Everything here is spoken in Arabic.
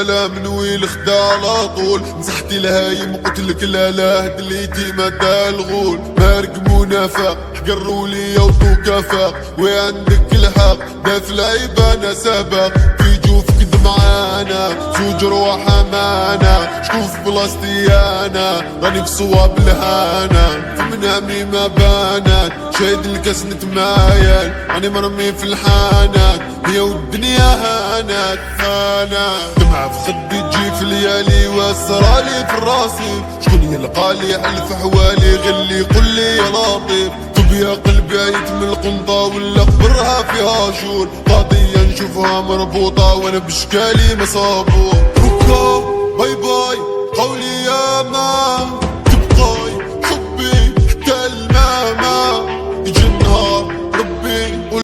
لا منوي الخدا على طول. مسحت الهايم قلت لك لا لا هدليتي مدى الغول. مارق منافق حقروا لي وكفاق وعندك الحق داف العيب انا سابق. في جوفك دمعانا زوج روح امانه شوف بلاصتي انا راني في صواب الهانا. في منامي ما بانت شايد الكاس نتمايل راني مرمي في الحانات هي والدنيا هانت. انا دمعة في خدي تجي في ليالي واسرالي في راسي. شكون يلقالي حلف حوالي غلي قولي يا لطيف. طب يا قلبي عيت من القنطة ولا قبرها فيها شور. قضية نشوفها مربوطة وانا بشكالي مصابور. باي باي قولي يا ما